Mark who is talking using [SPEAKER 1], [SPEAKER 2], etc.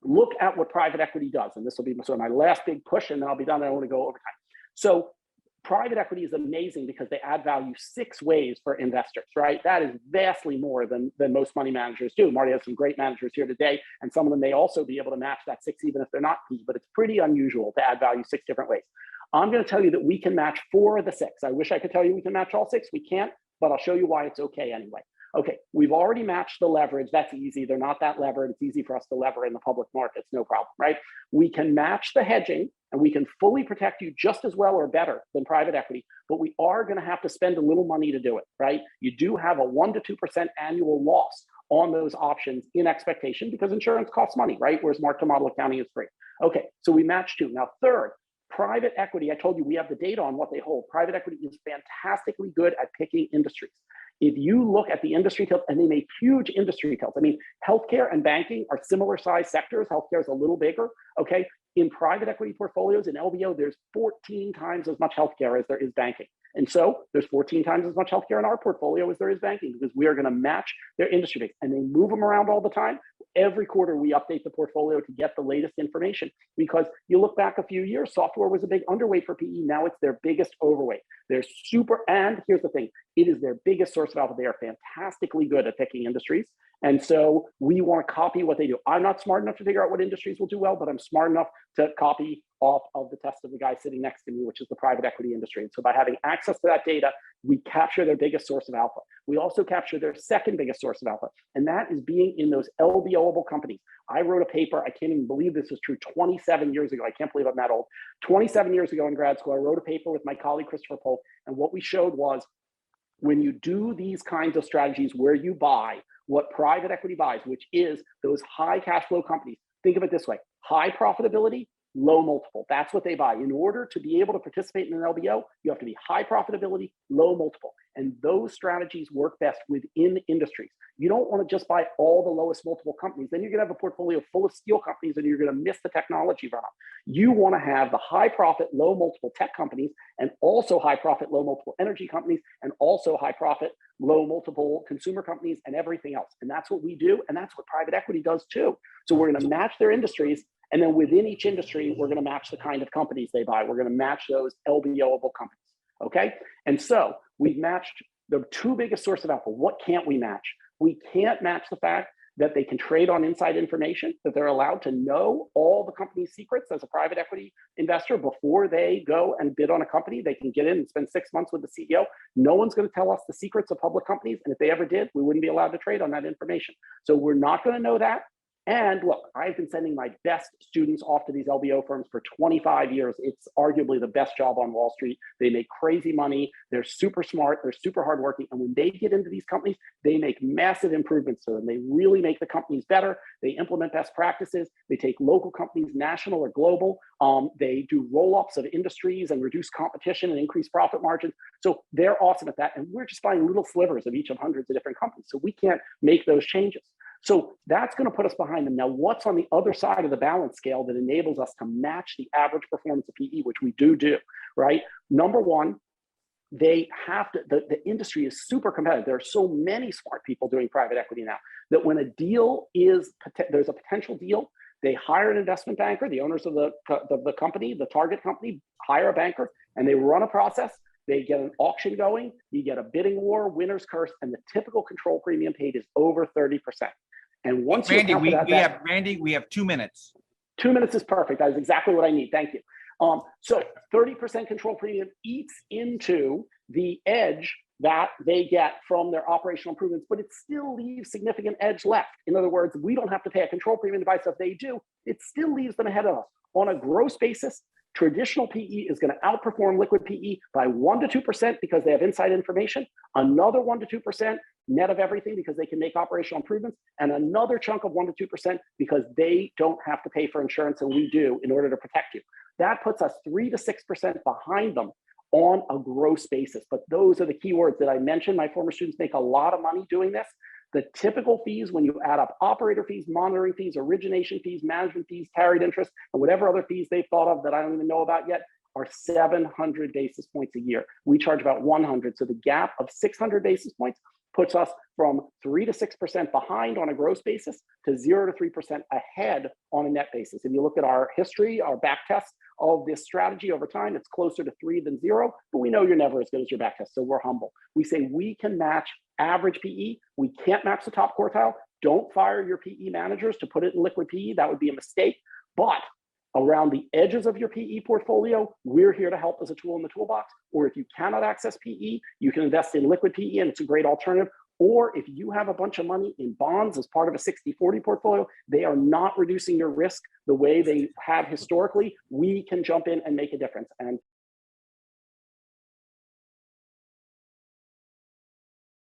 [SPEAKER 1] look at what private equity does. And this will be sort of my last big push, and then I'll be done. I want to go over time. So private equity is amazing because they add value 6 ways for investors, right? That is vastly more than most money managers do. Marty has some great managers here today, and some of them may also be able to match that 6 even if they're not PE, but it's pretty unusual to add value 6 different ways. I'm going to tell you that we can match 4 of the 6. I wish I could tell you we can match all 6. We can't, but I'll show you why it's okay anyway. Okay, we've already matched the leverage. That's easy. They're not that levered. It's easy for us to lever in the public markets, no problem, right? We can match the hedging, and we can fully protect you just as well or better than private equity, but we are going to have to spend a little money to do it, right? You do have a 1 to 2% annual loss on those options in expectation because insurance costs money, right? Whereas mark-to-model accounting is free. Okay, so we match 2. Now, third, private equity, I told you we have the data on what they hold. Private equity is fantastically good at picking industries. If you look at the industry tilts, and they make huge industry tilts. I mean, healthcare and banking are similar size sectors. Healthcare is a little bigger, okay? In private equity portfolios in LBO, there's 14 times as much healthcare as there is banking. And so there's 14 times as much healthcare in our portfolio as there is banking because we are going to match their industry base. And they move them around all the time. Every quarter, we update the portfolio to get the latest information because you look back a few years, software was a big underweight for PE. Now it's their biggest overweight. They're super, and here's the thing, it is their biggest source of alpha. They are fantastically good at picking industries. And so we want to copy what they do. I'm not smart enough to figure out what industries will do well, but I'm smart enough to copy off of the test of the guy sitting next to me, which is the private equity industry. And so by having access to that data, we capture their biggest source of alpha. We also capture their second biggest source of alpha, and that is being in those LBO-able companies. I wrote a paper, I can't even believe this was true, 27 years ago. I can't believe I'm that old. 27 years ago in grad school, I wrote a paper with my colleague, Christopher Polk, and what we showed was when you do these kinds of strategies where you buy what private equity buys, which is those high cash flow companies, think of it this way, high profitability, low multiple. That's what they buy. In order to be able to participate in an LBO, you have to be high profitability, low multiple. And those strategies work best within industries. You don't want to just buy all the lowest multiple companies. Then you're going to have a portfolio full of steel companies and you're going to miss the technology runoff. You want to have the high profit, low multiple tech companies and also high profit, low multiple energy companies and also high profit, low multiple consumer companies and everything else. And that's what we do. And that's what private equity does too. So we're going to match their industries. And then within each industry, we're going to match the kind of companies they buy. We're going to match those LBO-able companies, okay? And so we've matched the 2 biggest sources of alpha. What can't we match? We can't match the fact that they can trade on inside information, that they're allowed to know all the company's secrets as a private equity investor before they go and bid on a company. They can get in and spend 6 months with the CEO. No one's going to tell us the secrets of public companies. And if they ever did, we wouldn't be allowed to trade on that information. So we're not going to know that. And look, I've been sending my best students off to these LBO firms for 25 years. It's arguably the best job on Wall Street. They make crazy money. They're super smart. They're super hardworking. And when they get into these companies, they make massive improvements to them. They really make the companies better. They implement best practices. They take local companies, national or global. They do roll-ups of industries and reduce competition and increase profit margins. So they're awesome at that. And we're just buying little slivers of each of hundreds of different companies. So we can't make those changes. So that's going to put us behind them. Now, what's on the other side of the balance scale that enables us to match the average performance of PE, which we do, right? Number one, they have to, the industry is super competitive. There are so many smart people doing private equity now that when a deal is, there's a potential deal, they hire an investment banker, the owners of the company, the target company, hire a banker, and they run a process. They get an auction going, you get a bidding war, winner's curse, and the typical control premium paid is over 30%. And once
[SPEAKER 2] Randy, we have 2 minutes.
[SPEAKER 1] 2 minutes is perfect. That is exactly what I need. Thank you. So 30% control premium eats into the edge that they get from their operational improvements, but it still leaves significant edge left. In other words, we don't have to pay a control premium to buy stuff they do. It still leaves them ahead of us. On a gross basis, traditional PE is going to outperform liquid PE by 1 to 2% because they have inside information, another 1 to 2% net of everything because they can make operational improvements, and another chunk of 1 to 2% because they don't have to pay for insurance and we do in order to protect you. That puts us 3 to 6% behind them on a gross basis. But those are the key words that I mentioned. My former students make a lot of money doing this. The typical fees, when you add up operator fees, monitoring fees, origination fees, management fees, carried interest, and whatever other fees they've thought of that I don't even know about yet, are 700 basis points a year. We charge about 100. So the gap of 600 basis points puts us from 3 to 6% behind on a gross basis to 0 to 3% ahead on a net basis. If you look at our history, our back test of this strategy over time, it's closer to 3 than 0, but we know you're never as good as your back test, so we're humble. We say we can match average PE. We can't match the top quartile. Don't fire your PE managers to put it in liquid PE. That would be a mistake. But around the edges of your PE portfolio, we're here to help as a tool in the toolbox. Or if you cannot access PE, you can invest in liquid PE, and it's a great alternative. Or if you have a bunch of money in bonds as part of a 60-40 portfolio, they are not reducing your risk the way they have historically. We can jump in and make a difference. And